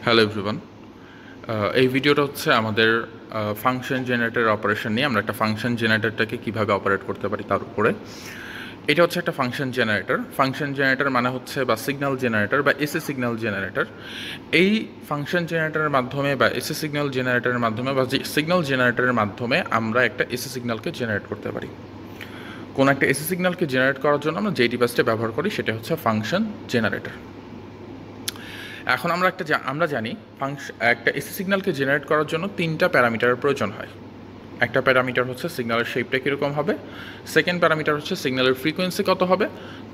Hello everyone. এই ভিডিওটা হচ্ছে আমাদের ফাংশন জেনারেটর অপারেশন নিয়ে। আমরা একটা ফাংশন জেনারেটরটাকে কীভাবে অপারেট করতে পারি তার উপরে। এটা হচ্ছে একটা ফাংশন জেনারেটর। ফাংশন জেনারেটর মানে হচ্ছে বা সিগন্যাল জেনারেটর বা এসি সিগন্যাল জেনারেটর। এই ফাংশন জেনারেটরের মাধ্যমে বা এসি সিগন্যাল জেনারেটরের মাধ্যমে বা সিগন্যাল জেনারেটরের মাধ্যমে আমরা একটা এসি সিগন্যালকে জেনারেট করতে পারি। কোনো একটা এসি সিগন্যালকে জেনারেট করার জন্য আমরা যে ডিভাইসটা ব্যবহার করি সেটা হচ্ছে ফাংশন জেনারেটর। এখন আমরা জানি একটা এসি সিগন্যালকে জেনারেট করার জন্য তিনটা প্যারামিটারের প্রয়োজন হয়। একটা প্যারামিটার হচ্ছে সিগন্যালের শেপটা কীরকম হবে, সেকেন্ড প্যারামিটার হচ্ছে সিগন্যালের ফ্রিকোয়েন্সি কত হবে,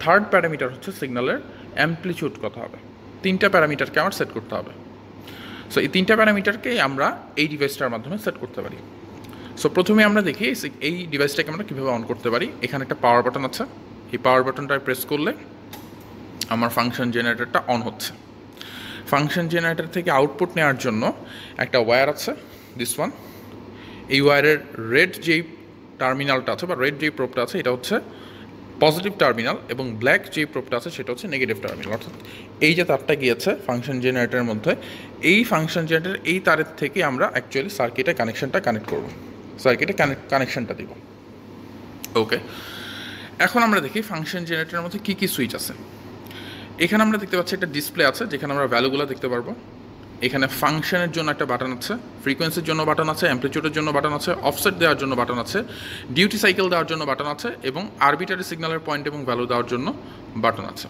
থার্ড প্যারামিটার হচ্ছে সিগন্যালের অ্যামপ্লিটিউড কত হবে। তিনটা প্যারামিটারকে আমার সেট করতে হবে। সো এই তিনটা প্যারামিটারকেই আমরা এই ডিভাইসটার মাধ্যমে সেট করতে পারি। সো প্রথমে আমরা দেখি এই ডিভাইসটাকে আমরা কীভাবে অন করতে পারি। এখানে একটা পাওয়ার বাটন আছে। এই পাওয়ার বাটনটায় প্রেস করলে আমার ফাংশন জেনারেটরটা অন হচ্ছে। ফাংশন জেনারেটর থেকে আউটপুট নেওয়ার জন্য একটা ওয়্যার আছে, দিস ওয়ান। এই ওয়্যারের রেড যেই টার্মিনালটা আছে বা রেড যেই প্রোবটা আছে এটা হচ্ছে পজিটিভ টার্মিনাল এবং ব্ল্যাক যেই প্রোবটা আছে সেটা হচ্ছে নেগেটিভ টার্মিনাল। অর্থাৎ এই যে তারটা গিয়েছে ফাংশন জেনারেটরের মধ্যে, এই ফাংশন জেনারেটর এই তারের থেকে আমরা অ্যাকচুয়ালি সার্কিটে কানেকশনটা কানেক্ট করব, সার্কিটে কানেকশনটা দিব। ওকে, এখন আমরা দেখি ফাংশন জেনারেটরের মধ্যে কী কী সুইচ আছে। এখানে আমরা দেখতে পাচ্ছি একটা ডিসপ্লে আছে যেখানে আমরা ভ্যালুগুলো দেখতে পারবো। এখানে ফাংশনের জন্য একটা বাটন আছে, ফ্রিকোয়েন্সির জন্য বাটন আছে, অ্যামপ্লিটিউডের জন্য বাটন আছে, অফসেট দেওয়ার জন্য বাটন আছে, ডিউটি সাইকেল দেওয়ার জন্য বাটন আছে এবং আরবিটারি সিগন্যালের পয়েন্ট এবং ভ্যালু দেওয়ার জন্য বাটন আছে।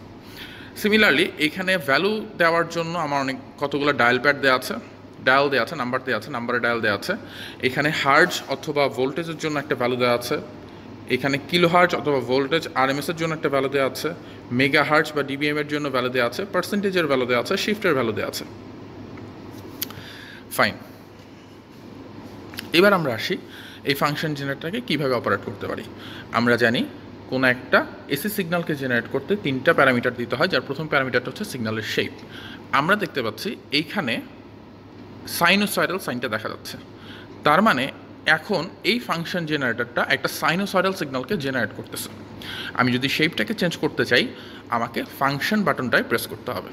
সিমিলারলি এখানে ভ্যালু দেওয়ার জন্য আমার কতগুলো ডায়াল প্যাড দেওয়া আছে, ডায়াল দেওয়া আছে, নাম্বার দেওয়া আছে, নাম্বারে ডায়াল দেওয়া আছে। এখানে হার্জ অথবা ভোল্টেজের জন্য একটা ভ্যালু দেওয়া আছে। এখানে কিলো হার্জ অথবা ভোল্টেজ আরএমএসের জন্য একটা ভ্যালু দেওয়া আছে, মেগা হার্জ বা ডিবিএম এর জন্য ভ্যালু দেওয়া আছে, পার্সেন্টেজের ভ্যালু দেওয়া আছে, শিফটের ভ্যালু দেওয়া আছে। ফাইন, এবার আমরা আসি এই ফাংশন জেনারেটরটাকে কীভাবে অপারেট করতে পারি। আমরা জানি কোনো একটা এসি সিগন্যালকে জেনারেট করতে তিনটা প্যারামিটার দিতে হয়, যার প্রথম প্যারামিটারটা হচ্ছে সিগন্যালের শেপ। আমরা দেখতে পাচ্ছি এইখানে সাইনোসয়েডাল সাইনটা দেখা যাচ্ছে, তার মানে এখন এই ফাংশন জেনারেটরটা একটা সাইনোসয়েডাল সিগন্যালকে জেনারেট করতেছে। আমি যদি শেপটাকে চেঞ্জ করতে চাই আমাকে ফাংশন বাটনটায় প্রেস করতে হবে।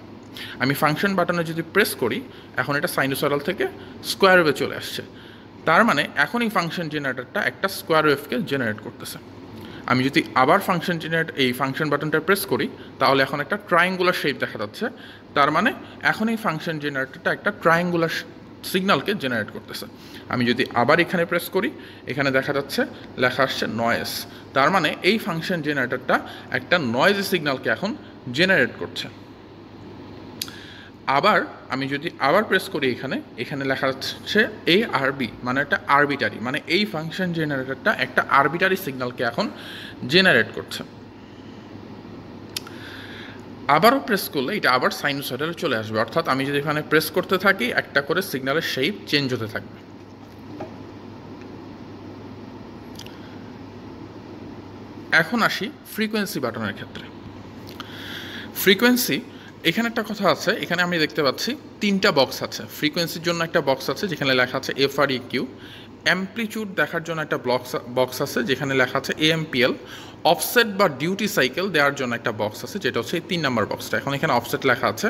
আমি ফাংশন বাটনে যদি প্রেস করি এখন এটা সাইনোসয়েডাল থেকে স্কোয়ার ওয়েভে চলে আসছে, তার মানে এখন এই ফাংশন জেনারেটরটা একটা স্কোয়ার ওয়েভকে জেনারেট করতেছে। আমি যদি আবার এই ফাংশন বাটনটা প্রেস করি তাহলে এখন একটা ট্রায়াঙ্গুলার শেপ দেখা যাচ্ছে, তার মানে এখন এই ফাংশন জেনারেটরটা একটা ট্রায়াঙ্গুলার সিগন্যালকে জেনারেট করতেছে। আমি যদি আবার এখানে প্রেস করি এখানে দেখা যাচ্ছে লেখা আসছে নয়েজ, তার মানে এই ফাংশন জেনারেটরটা একটা নয়েজ সিগন্যালকে এখন জেনারেট করছে। আবার আমি যদি আবার প্রেস করি এখানে লেখা যাচ্ছে ARB, মানে একটা আরবিটারি, মানে এই ফাংশন জেনারেটরটা একটা আরবিটারি সিগন্যালকে এখন জেনারেট করছে। আবারও প্রেস করলে এটা আবার সাইনোসয়েডালে চলে আসবে, অর্থাৎ আমি যদি এখানে প্রেস করতে থাকি একটা করে সিগন্যালের শেপ চেঞ্জ হতে থাকবে। এখন আসি ফ্রিকোয়েন্সি বাটনের ক্ষেত্রে। ফ্রিকোয়েন্সি, এখানে একটা কথা আছে, এখানে আমি দেখতে পাচ্ছি তিনটা বক্স আছে। ফ্রিকোয়েন্সির জন্য একটা বক্স আছে যেখানে লেখা আছে FREQ, অ্যামপ্লিটিউড দেখার জন্য একটা বক্স আছে যেখানে লেখা আছে AMPL, অফসেট বা ডিউটি সাইকেল দেওয়ার জন্য একটা বক্স আছে যেটা হচ্ছে এই 3 নম্বর বক্সটা। এখন এখানে অফসেট লেখা আছে,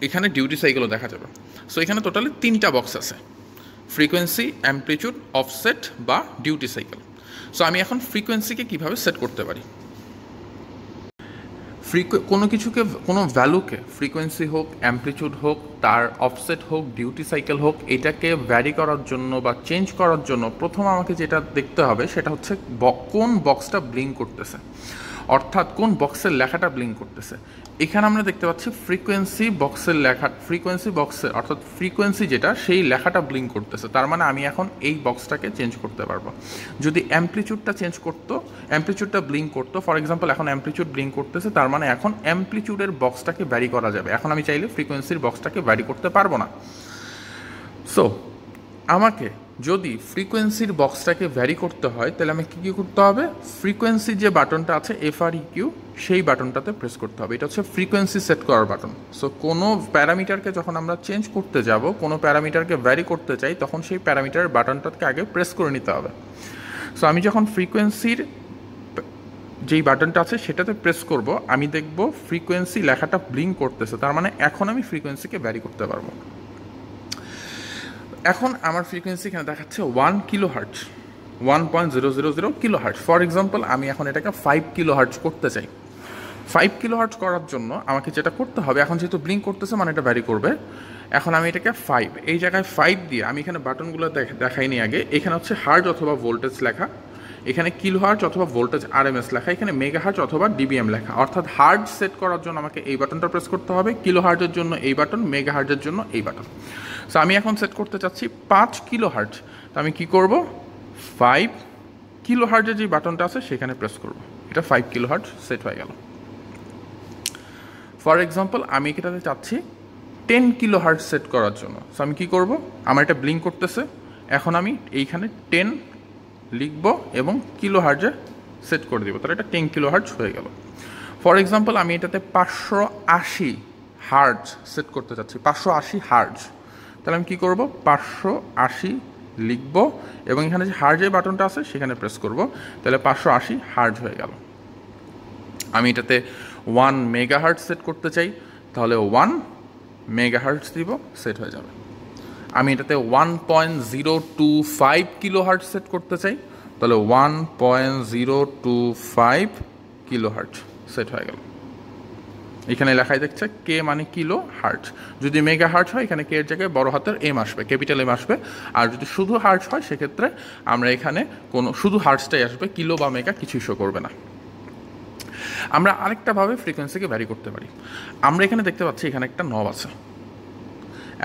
এখানে ডিউটি সাইকেলও দেখা যাবে। সো এখানে টোটালি 3টা বক্স আছে, ফ্রিকোয়েন্সি, অ্যামপ্লিটিউড, অফসেট বা ডিউটি সাইকেল। সো আমি এখন ফ্রিকোয়েন্সিকে কীভাবে সেট করতে পারি। কোনো কিছুকে, কোনো ভ্যালুকে, ফ্রিকোয়েন্সি হোক, অ্যামপ্লিটিউড হোক, তার অফসেট হোক, ডিউটি সাইকেল হোক, এটাকে ভ্যারি করার জন্য বা চেঞ্জ করার জন্য প্রথম আমাকে যেটা দেখতে হবে সেটা হচ্ছে কোন বক্সটা ব্লিঙ্ক করতেছে, অর্থাৎ কোন বক্সের লেখাটা ব্লিঙ্ক করতেছে। এখানে আমরা দেখতে পাচ্ছি ফ্রিকোয়েন্সি বক্সের অর্থাৎ ফ্রিকোয়েন্সি যেটা সেই লেখাটা ব্লিঙ্ক করতেছে, তার মানে আমি এখন এই বক্সটাকে চেঞ্জ করতে পারবো। যদি অ্যামপ্লিটিউডটা ব্লিঙ্ক করতো, ফর এক্সাম্পল এখন অ্যামপ্লিটিউড ব্লিঙ্ক করতেছে, তার মানে এখন অ্যামপ্লিটিউডের বক্সটাকে ভ্যারি করা যাবে। এখন আমি চাইলে ফ্রিকোয়েন্সির বক্সটাকে ভ্যারি করতে পারবো না। সো আমাকে যদি ফ্রিকোয়েন্সির বক্সটাকে ভ্যারি করতে হয় তাহলে আমি কী করতে হবে, ফ্রিকোয়েন্সির যে বাটনটা আছে FREQ সেই বাটনটাতে প্রেস করতে হবে। এটা হচ্ছে ফ্রিকোয়েন্সি সেট করার বাটন। সো কোনো প্যারামিটারকে যখন আমরা চেঞ্জ করতে যাব, কোনো প্যারামিটারকে ভ্যারি করতে চাই, তখন সেই প্যারামিটারের বাটনটাকে আগে প্রেস করে নিতে হবে। সো আমি যখন ফ্রিকোয়েন্সির যেই বাটনটা আছে সেটাতে প্রেস করব, আমি দেখব ফ্রিকোয়েন্সি লেখাটা ব্লিঙ্ক করতেছে, তার মানে এখন আমি ফ্রিকোয়েন্সিকে ভ্যারি করতে পারবো। এখন আমার ফ্রিকোয়েন্সি এখানে দেখাচ্ছে 1 kilo hertz, 1.000 kilo hertz. For example আমি এখন এটাকে 5 কিলো হার্টজ করতে চাই। 5 কিলো হার্টজ করার জন্য আমাকে যেটা করতে হবে, এখন যেহেতু ব্লিঙ্ক করতেছে মানে এটা ভ্যারি করবে, এখন আমি এটাকে 5, এই জায়গায় 5 দিয়ে আমি এখানে বাটনগুলো দেখাইনি আগে, এখানে হচ্ছে হার্টজ অথবা ভোল্টেজ লেখা, এখানে কিলো হার্টজ অথবা ভোল্টেজ আরএমএস লেখা, এখানে মেগা হার্টজ অথবা ডিবিএম লেখা। অর্থাৎ হার্টজ সেট করার জন্য আমাকে এই বাটনটা প্রেস করতে হবে, কিলো হার্টজের জন্য এই বাটন, মেগা হার্টজের জন্য এই বাটন। সো আমি এখন সেট করতে চাচ্ছি 5 কিলো হার্টজ, তো আমি কি করব, 5 কিলো হার্টজের যে বাটনটা আছে সেখানে প্রেস করব, এটা 5 কিলো হার্টজ সেট হয়ে গেল। ফর এক্সাম্পল আমি এটাতে চাচ্ছি 10 কিলো হার্টজ সেট করার জন্য, সো আমি কি করব, আমার এটা ব্লিঙ্ক করতেছে, এখন আমি এইখানে 10 লিখব এবং কিলো হার্টজে সেট করে দিব, তাহলে এটা 10 কিলো হার্টজ হয়ে গেল। ফর এক্সাম্পল আমি এটাতে 580 হার্টজ সেট করতে চাচ্ছি, 580 হার্টজ, তাহলে আমি কী করব, 580 লিখব এবং এখানে যে হার্টজের বাটনটা আছে সেখানে প্রেস করব, তাহলে 580 হার্টজ হয়ে গেল। আমি এটাতে 1 মেগা হার্টজ সেট করতে চাই, তাহলে 1 মেগা হার্টজ দিব, সেট হয়ে যাবে। আমি এটাতে 1.025 কিলো হার্টজ সেট করতে চাই, তাহলে 1.025 কিলো হার্টজ সেট হয়ে গেল। এখানে লেখাই দেখছে কে মানে কিলো হার্টজ, যদি মেগা হার্টজ হয় এখানে কে এর জায়গায় বড় হাতের এম আসবে, ক্যাপিটাল এম আসবে, আর যদি শুধু হার্টজ হয় সেক্ষেত্রে আমরা এখানে কোনো শুধু হার্টজটাই আসবে, কিলো বা মেগা কিছুই শো করবে না। আমরা আরেকটাভাবে ফ্রিকোয়েন্সিকে ভ্যারি করতে পারি। আমরা এখানে দেখতে পাচ্ছি এখানে একটা নব আছে,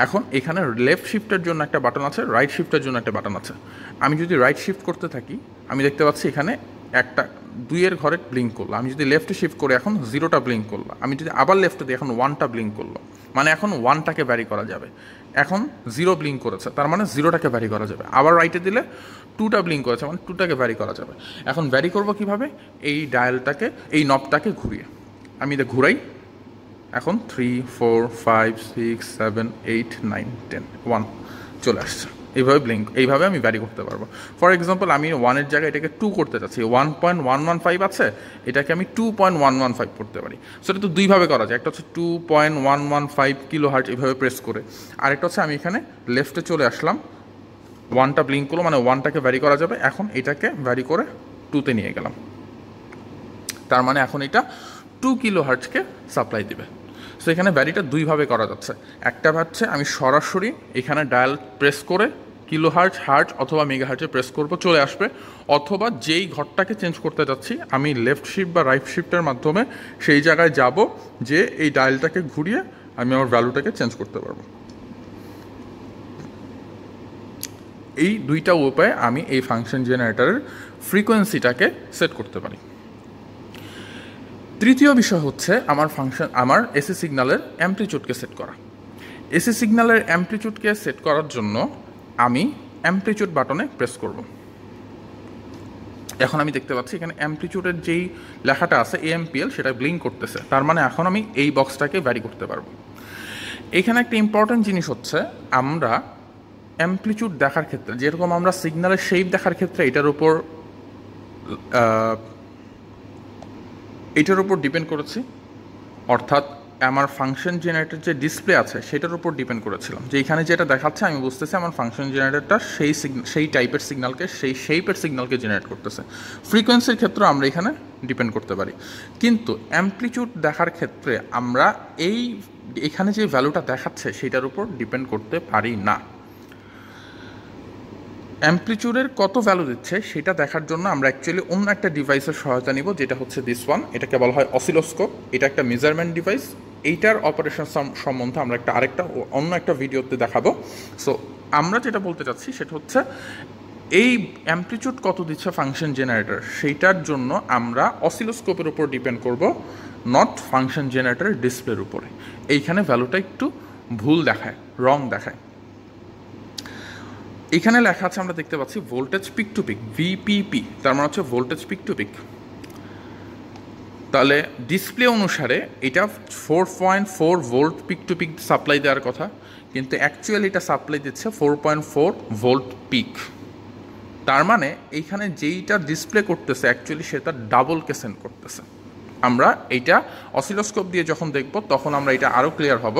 এখন এখানে লেফট শিফটের জন্য একটা বাটন আছে, রাইট শিফটের জন্য একটা বাটন আছে। আমি যদি রাইট শিফট করতে থাকি আমি দেখতে পাচ্ছি এখানে একটা 2-এর ঘরে ব্লিঙ্ক করলো, আমি যদি লেফটে শিফট করে এখন 0টা ব্লিঙ্ক করলো, আমি যদি আবার লেফটে দিই এখন 1টা ব্লিঙ্ক করলো, মানে এখন 1টাকে ভ্যারি করা যাবে। এখন 0 ব্লিঙ্ক করেছে, তার মানে 0টাকে ভ্যারি করা যাবে। আবার রাইটে দিলে 2টা ব্লিঙ্ক করেছে, মানে 2টাকে ভ্যারি করা যাবে। এখন ভ্যারি করবো কীভাবে, এই ডায়ালটাকে, এই নবটাকে ঘুরিয়ে, আমি এটা ঘুরাই, এখন 3 4 5 6 7 8 9 10 1 চলে আসছে, এইভাবে ব্লিঙ্ক, এইভাবে আমি ভ্যারি করতে পারবো। ফর এক্সাম্পল আমি 1-এর জায়গায় এটাকে 2 করতে চাচ্ছি, 1.115 আছে, এটাকে আমি 2.115 করতে পারি। সেটা তো দুইভাবে করা যায়, একটা হচ্ছে 2.115 কিলো হার্টজ এইভাবে প্রেস করে, আরেকটা হচ্ছে আমি এখানে লেফটে চলে আসলাম, 1টা ব্লিঙ্ক করলো মানে 1টাকে ভ্যারি করা যাবে, এখন এটাকে ভ্যারি করে 2তে নিয়ে গেলাম, তার মানে এখন এটা 2 কিলো হার্টজকে সাপ্লাই দিবে। সো এখানে ভ্যারিটা দুইভাবে করা যাচ্ছে, একটা হচ্ছে আমি সরাসরি এখানে ডায়াল প্রেস করে কিলো হার্টজ, হার্টজ অথবা মেগা হার্টজে প্রেস করব, চলে আসবে, অথবা যেই ঘরটাকে চেঞ্জ করতে যাচ্ছি আমি লেফট শিফট বা রাইট শিফটের মাধ্যমে সেই জায়গায় যাব, যে এই ডায়ালটাকে ঘুরিয়ে আমি আমার ভ্যালুটাকে চেঞ্জ করতে পারবো। এই দুইটা উপায়ে আমি এই ফাংশন জেনারেটরের ফ্রিকোয়েন্সিটাকে সেট করতে পারি। তৃতীয় বিষয় হচ্ছে আমার এসি সিগন্যালের অ্যামপ্লিটিউডকে সেট করা। এসি সিগন্যালের অ্যামপ্লিটিউডকে সেট করার জন্য আমি অ্যামপ্লিটিউড বাটনে প্রেস করব। এখন আমি দেখতে পাচ্ছি এখানে অ্যামপ্লিটিউডের যেই লেখাটা আছে AMPL সেটা ব্লিঙ্ক করতেছে, তার মানে এখন আমি এই বক্সটাকে ভ্যারি করতে পারবো। এখানে একটা ইম্পর্টেন্ট জিনিস হচ্ছে, আমরা অ্যামপ্লিটিউড দেখার ক্ষেত্রে যেরকম আমরা সিগন্যালের শেপ দেখার ক্ষেত্রে এটার উপর ডিপেন্ড করেছি, অর্থাৎ আমার ফাংশন জেনারেটর যে ডিসপ্লে আছে সেটার উপর ডিপেন্ড করেছিলাম, যে এখানে যেটা দেখাচ্ছে আমি বুঝতেছি আমার ফাংশন জেনারেটরটা সেই টাইপের সিগন্যালকে, সেই শেপের সিগন্যালকে জেনারেট করতেছে। ফ্রিকোয়েন্সির ক্ষেত্রে আমরা এখানে ডিপেন্ড করতে পারি, কিন্তু অ্যামপ্লিটিউড দেখার ক্ষেত্রে আমরা এখানে যে ভ্যালুটা দেখাচ্ছে সেটার উপর ডিপেন্ড করতে পারি না। অ্যামপ্লিটিউডের কত ভ্যালু দিচ্ছে সেটা দেখার জন্য আমরা অ্যাকচুয়ালি অন্য একটা ডিভাইসের সহায়তা নিব, যেটা হচ্ছে দিস ওয়ান, এটাকে বলা হয় অসিলোস্কোপ। এটা একটা মেজারমেন্ট ডিভাইস, এইটার অপারেশন সম্বন্ধে আমরা অন্য একটা ভিডিওতে দেখাবো। সো আমরা যেটা বলতে চাচ্ছি সেটা হচ্ছে এই অ্যামপ্লিটিউড কত দিচ্ছে ফাংশন জেনারেটর, সেইটার জন্য আমরা অসিলোস্কোপের উপর ডিপেন্ড করব, নট ফাংশন জেনারেটরের ডিসপ্লের উপরে। এইখানে ভ্যালুটা একটু ভুল দেখায়, রং দেখায়। এখানে লেখা আছে, আমরা দেখতে পাচ্ছি voltage peak to peak, VPP, তার মানে হচ্ছে ভোল্টেজ পিক টু পিক। তাহলে ডিসপ্লে অনুসারে এটা 4.4 volt peak to peak supply দেওয়ার কথা, কিন্তু অ্যাকচুয়ালি এটা সাপ্লাই দিচ্ছে 4.4 ভোল্ট পিক। তার মানে এইখানে যেইটা ডিসপ্লে করতেছে অ্যাকচুয়ালি সেটা ডাবলকে সেন্ড করতেছে। আমরা এইটা অসিলোস্কোপ দিয়ে যখন দেখব তখন আমরা এটা আরও ক্লিয়ার হব।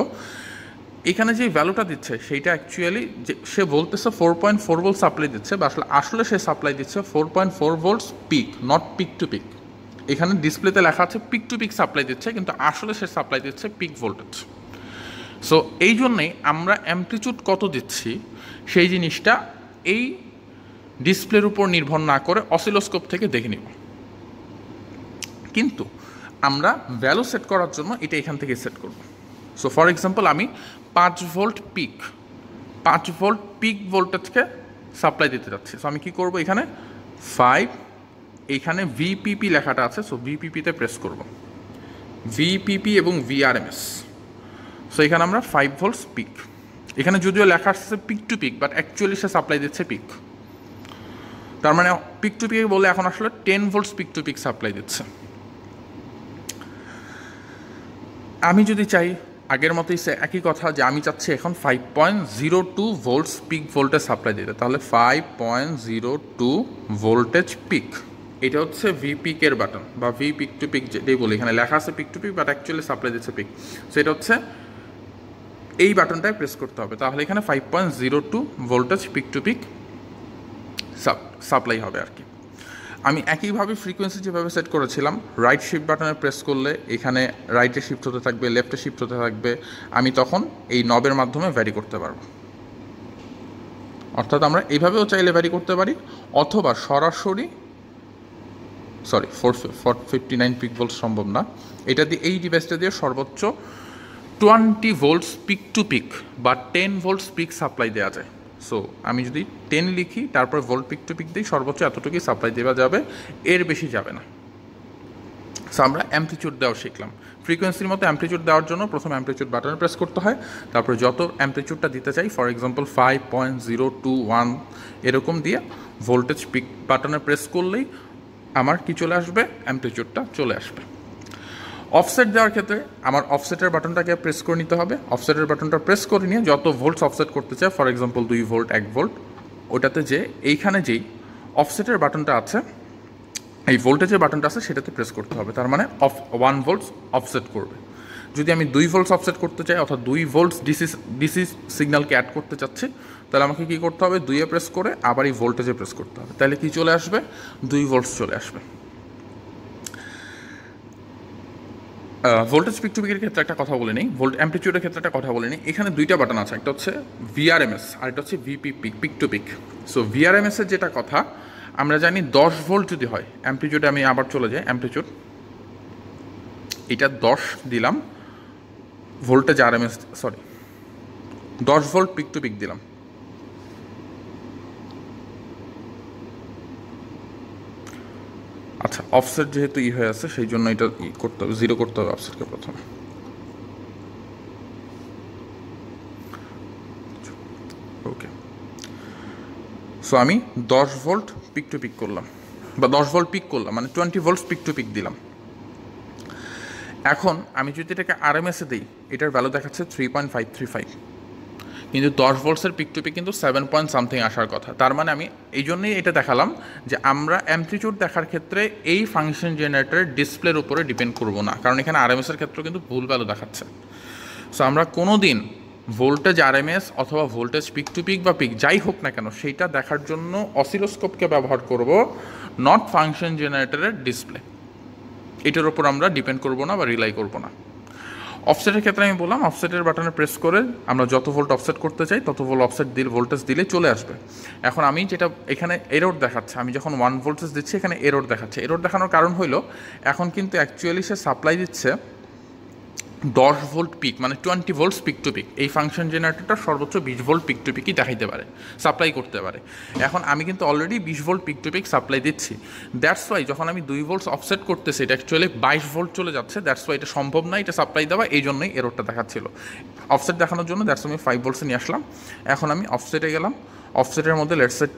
এখানে যে ভ্যালুটা দিচ্ছে সেইটা অ্যাকচুয়ালি যে সে বলতেছে 4.4 ভোল্ট সাপ্লাই দিচ্ছে, বা আসলে সে সাপ্লাই দিচ্ছে 4.4 volts peak, not peak to peak. এখানে ডিসপ্লেতে লেখা আছে পিক টু পিক সাপ্লাই দিচ্ছে, কিন্তু আসলে সে সাপ্লাই দিচ্ছে পিক ভোল্টেজ। সো এই জন্যেই আমরা অ্যামপ্লিটিউড কত দিচ্ছি সেই জিনিসটা এই ডিসপ্লের উপর নির্ভর না করে অসিলোস্কোপ থেকে দেখে নিব। কিন্তু আমরা ভ্যালু সেট করার জন্য এটা এখান থেকে সেট করব। সো ফর এক্সাম্পল আমি 5 ভোল্ট পিক ভোল্টেজকে সাপ্লাই দিতে যাচ্ছি। সো আমি কি করব, এখানে 5, এইখানে ভিপিপি লেখাটা আছে, সো ভিপিপিতে প্রেস করব, ভিপিপি এবং ভিআরএমএস। সো এখানে আমরা 5 ভোল্টস পিক, এখানে যদিও লেখা আসছে peak to peak, but actually সে সাপ্লাই দিচ্ছে পিক। তার মানে পিক টু পিক বলে এখন আসলে 10 volts peak to peak supply দিচ্ছে। আমি যদি চাই আগের মতোই একই কথা, যে আমি চাচ্ছি এখন 5.02 ভোল্টস পিক ভোল্টেজ সাপ্লাই দিতে, তাহলে 5.02 ভোল্টেজ পিক, এটা হচ্ছে ভি পিকের বাটন বা ভি পিক টু পিক যেটাই বলি। এখানে লেখা আছে peak to peak, but actually supply দিচ্ছে পিক। সো এটা হচ্ছে এই বাটনটায় প্রেস করতে হবে, তাহলে এখানে 5.02 voltage peak to peak supply হবে আর কি। আমি একইভাবে ফ্রিকোয়েন্সি যেভাবে সেট করেছিলাম, রাইট শিফট বাটনে প্রেস করলে এখানে রাইটে শিফট হতে থাকবে, লেফটে শিফট হতে থাকবে, আমি তখন এই নবের মাধ্যমে ভ্যারি করতে পারবো। অর্থাৎ আমরা এইভাবেও চাইলে ভ্যারি করতে পারি, অথবা সরাসরি 459 পিক ভোল্ট সম্ভব না, এটা দিয়ে এই ডিভাইসটা দিয়ে সর্বোচ্চ 20 ভোল্টস পিক টু পিক বা 10 ভোল্টস পিক সাপ্লাই দেওয়া যায়। সো আমি যদি 10 লিখি তারপর ভোল্ট পিক টু পিক দিই, সর্বোচ্চ এতটুকুই সাপ্লাই দেওয়া যাবে, এর বেশি যাবে না। সো আমরা অ্যামপ্লিটিউড দেওয়া শিখলাম। ফ্রিকোয়েন্সির মতো অ্যামপ্লিটিউড দেওয়ার জন্য প্রথম অ্যামপ্লিটিউড বাটনে প্রেস করতে হয়, তারপরে যত অ্যামপ্লিটিউডটা দিতে চাই, ফর এক্সাম্পল 5.021 এরকম দিয়ে ভোল্টেজ পিক বাটনে প্রেস করলেই আমার কি চলে আসবে, অ্যামপ্লিটিউডটা চলে আসবে। অফসেট দেওয়ার ক্ষেত্রে আমার অফসেটের বাটনটাকে প্রেস করে নিতে হবে। অফসেটের বাটনটা প্রেস করে নিয়ে যত ভোল্টস অফসেট করতে চাই, ফর এক্সাম্পল 2 ভোল্ট, 1 ভোল্ট, ওটাতে যে এইখানে যেই অফসেটের বাটনটা আছে, এই ভোল্টেজের বাটনটা আছে, সেটাতে প্রেস করতে হবে। তার মানে 1 ভোল্টস অফসেট করবে। যদি আমি 2 ভোল্টস অফসেট করতে চাই, অর্থাৎ 2 ভোল্টস ডিসি সিগন্যালকে অ্যাড করতে চাচ্ছি, তাহলে আমাকে কী করতে হবে, 2-এ প্রেস করে আবার এই ভোল্টেজে প্রেস করতে হবে। তাহলে কি চলে আসবে, 2 ভোল্টস চলে আসবে। ভোল্টেজ পিক টু পিকের ক্ষেত্রে একটা কথা বলে নিই, অ্যামপ্লিটিউডের ক্ষেত্রে একটা কথা বলে নিই। এখানে দুইটা বাটন আছে, একটা হচ্ছে ভিআরএমএস আর একটা হচ্ছে VP peak to peak. So VRMS এর যেটা কথা, আমরা জানি 10 ভোল্ট যদি হয়, অ্যামপ্লিটিউডে আমি আবার চলে যাই, অ্যামপ্লিটিউড এটা 10 দিলাম, voltage RMS 10 volt peak to peak দিলাম। আচ্ছা, অফসেট যেহেতু হয়ে আছে সেই জন্য এটা করতে হবে, 0 করতে হবে অফসেটকে প্রথমে। ওকে, সো আমি 10 ভোল্ট পিক টু পিক করলাম, বা 10 ভোল্ট পিক করলাম, মানে 20 ভোল্টস পিক টু পিক দিলাম। এখন আমি যদি এটাকে আরএমএসে দিই, এটার ভ্যালু দেখাচ্ছে 3.535, কিন্তু 10 ভোল্টসের পিক টু পিক কিন্তু 7 পয়েন্ট সামথিং আসার কথা। তার মানে আমি এই জন্যই এটা দেখালাম যে আমরা অ্যামপ্লিটিউড দেখার ক্ষেত্রে এই ফাংশন জেনারেটরের ডিসপ্লের উপরে ডিপেন্ড করব না, কারণ এখানে আরএমএসের ক্ষেত্রে কিন্তু ভুল ভ্যালু দেখাচ্ছে। সো আমরা কোনো দিন ভোল্টেজ আরএমএস অথবা ভোল্টেজ পিক টু পিক বা পিক যাই হোক না কেন, সেইটা দেখার জন্য অসিলোস্কোপকে ব্যবহার করব, নট ফাংশন জেনারেটরের ডিসপ্লে। এটার উপর আমরা ডিপেন্ড করব না বা রিলাই করব না। অফসেটের ক্ষেত্রে আমি বললাম, অফসেটের বাটনে প্রেস করে আমরা যত ভোল্ট অফসেট করতে চাই তত ভোল্ট অফসেট দিলে, ভোল্টেজ দিলে চলে আসবে। এখন আমি যেটা এখানে এরর দেখাচ্ছে, আমি যখন 1 ভোল্টেজ দিচ্ছি এখানে এরর দেখাচ্ছে। এরর দেখানোর কারণ হলো এখন কিন্তু অ্যাকচুয়ালি সে সাপ্লাই দিচ্ছে 10 ভোল্ট পিক, মানে 20 ভোল্টস পিক টু পিক। এই ফাংশন জেনারেটরটা সর্বোচ্চ 20 ভোল্ট পিক টু পিকই দেখাইতে পারে, সাপ্লাই করতে পারে। এখন আমি কিন্তু already 20 volt peak to peak supply দিচ্ছি। দ্যাটস ওয়াই যখন আমি 2 ভোল্টস অফসেট করতেছি, এটা অ্যাকচুয়ালি 22 ভোল্ট চলে যাচ্ছে। দ্যাটস ওয়াই এটা সম্ভব না এটা সাপ্লাই দেওয়া, এই জন্যই এররটা দেখাচ্ছিল। অফসেট দেখানোর জন্য দ্যাটস আমি 5 ভোল্টসে নিয়ে আসলাম। এখন আমি অফসেটে গেলাম, অফসেটের মধ্যে লেটস সেট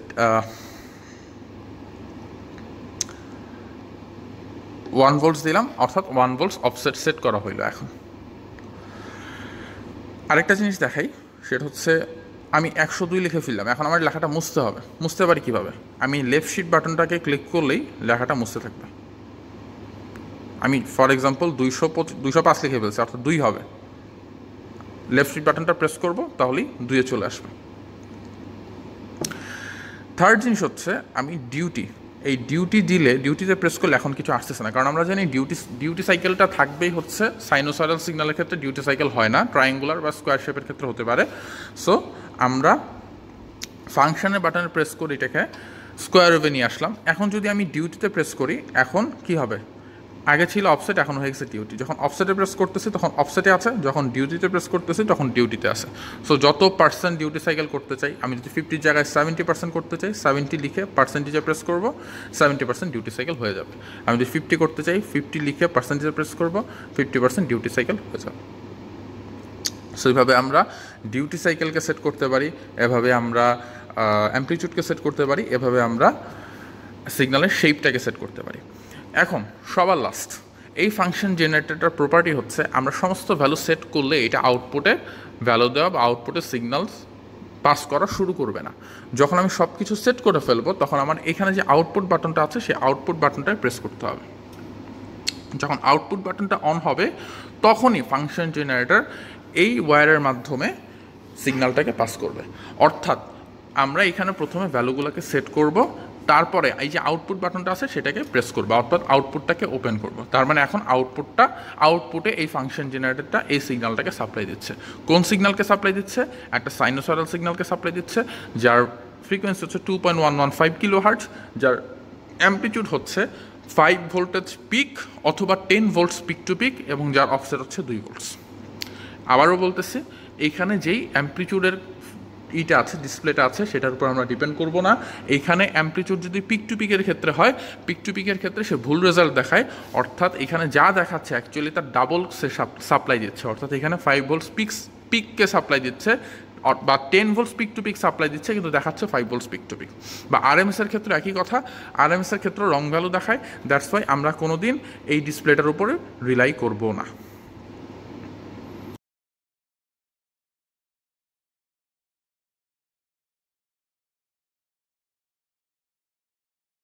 1 ভোল্টস দিলাম, অর্থাৎ 1 ভোল্টস অফসেট সেট করা হইলো। এখন আরেকটা জিনিস দেখাই, সেটা হচ্ছে আমি 102 লিখে ফেললাম, এখন আমার লেখাটা মুছতে হবে। মুছতে পারি কীভাবে? আমি লেফট শিট বাটনটাকে ক্লিক করলেই লেখাটা মুছতে থাকবে। আমি ফর এক্সাম্পল 205 লিখে ফেলছি, অর্থাৎ 2 হবে। লেফট শিট বাটনটা প্রেস করব, তাহলেই 2-এ চলে আসবে। থার্ড জিনিস হচ্ছে আমি এই ডিউটি দিলে, ডিউটিতে প্রেস করলে এখন কিছু আসতেছে না, কারণ আমরা জানি ডিউটি সাইকেলটা থাকবেই হচ্ছে সাইনোসয়েডাল সিগন্যালের ক্ষেত্রে ডিউটি সাইকেল হয় না, ট্রায়াঙ্গুলার বা স্কোয়ার শেপের ক্ষেত্রে হতে পারে। সো আমরা ফাংশনের বাটনে প্রেস করে এটাকে স্কোয়ার ওয়েভে নিয়ে আসলাম। এখন যদি আমি ডিউটিতে প্রেস করি, এখন কি হবে? আগে ছিল অফসেট, এখন হয়ে গেছে ডিউটি। যখন অফসেটে প্রেস করতেছি তখন অফসেটে আছে, যখন ডিউটিতে প্রেস করতেছি তখন ডিউটিতে আছে। সো যত পার্সেন্ট ডিউটি সাইকেল করতে চাই, আমি যদি 50 জায়গায় 70% করতে চাই, 70 লিখে পার্সেন্টেজে প্রেস করব, 70% ডিউটি সাইকেল হয়ে যাবে। আমি যদি 50 করতে চাই, 50 লিখে পার্সেন্টেজে প্রেস করব, 50% ডিউটি সাইকেল হয়ে যাবে। সো এইভাবে আমরা ডিউটি সাইকেলকে সেট করতে পারি, এভাবে আমরা অ্যামপ্লিটিউডকে সেট করতে পারি, এভাবে আমরা সিগন্যালের শেপটাকে সেট করতে পারি। এখন সবার লাস্ট, এই ফাংশন জেনারেটরটার প্রপার্টি হচ্ছে আমরা সমস্ত ভ্যালু সেট করলে এটা আউটপুটে ভ্যালু দেওয়া বা আউটপুটে সিগন্যালস পাস করা শুরু করবে না। যখন আমি সব কিছু সেট করে ফেলবো, তখন আমার এখানে যে আউটপুট বাটনটা আছে সেই আউটপুট বাটনটায় প্রেস করতে হবে। যখন আউটপুট বাটনটা অন হবে, তখনই ফাংশন জেনারেটর এই ওয়্যারের মাধ্যমে সিগন্যালটাকে পাস করবে। অর্থাৎ আমরা এখানে প্রথমে ভ্যালুগুলোকে সেট করব, তারপরে এই যে আউটপুট বাটনটা আছে সেটাকে প্রেস করবো, অর্থাৎ আউটপুটটাকে ওপেন করব। তার মানে এখন আউটপুটে এই ফাংশন জেনারেটরটা এই সিগন্যালটাকে সাপ্লাই দিচ্ছে। কোন সিগন্যালকে সাপ্লাই দিচ্ছে? একটা সাইনোসয়েডাল সিগন্যালকে সাপ্লাই দিচ্ছে, যার ফ্রিকোয়েন্সি হচ্ছে 2.115 কিলোহার্টজ, যার অ্যামপ্লিটিউড হচ্ছে 5 ভোল্টেজ পিক অথবা 10 ভোল্টস পিক টু পিক, এবং যার অফসেট হচ্ছে 2 ভোল্টস। আবারও বলতেছি, এইখানে যেই অ্যামপ্লিটিউডের আছে, ডিসপ্লেটা আছে, সেটার উপর আমরা ডিপেন্ড করব না। এইখানে অ্যামপ্লিটিউড যদি পিক টু পিকের ক্ষেত্রে হয়, পিক টু পিকের ক্ষেত্রে সে ভুল রেজাল্ট দেখায়, অর্থাৎ এখানে যা দেখাচ্ছে অ্যাকচুয়ালি তার ডাবল সে সাপ্লাই দিচ্ছে। অর্থাৎ এখানে 5 ভোল্টস পিককে সাপ্লাই দিচ্ছে, বা 10 volts peak to peak supply দিচ্ছে, কিন্তু দেখাচ্ছে 5 ভোল্টস পিক টু পিক। বা আরএমএসের ক্ষেত্রে একই কথা, আরএমএসের ক্ষেত্রে রং ভ্যালু দেখায়। দ্যাটস ওয়াই আমরা কোনোদিন এই ডিসপ্লেটার উপরে রিলাই করব না।